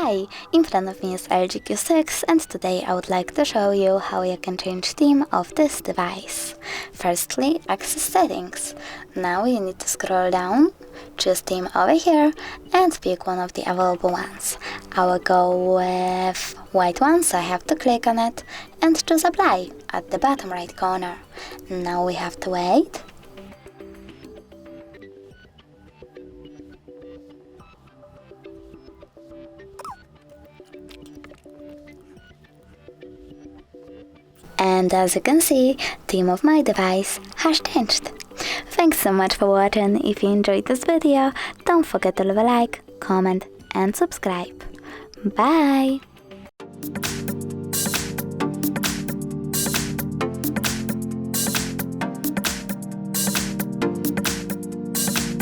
Hi, in front of me is LG Q6 and today I would like to show you how you can change theme of this device. Firstly, access settings. Now you need to scroll down, choose theme over here and pick one of the available ones. I will go with white one, so I have to click on it and choose apply at the bottom right corner. Now we have to wait. And as you can see, theme of my device has changed. Thanks so much for watching. If you enjoyed this video, don't forget to leave a like, comment and subscribe. Bye!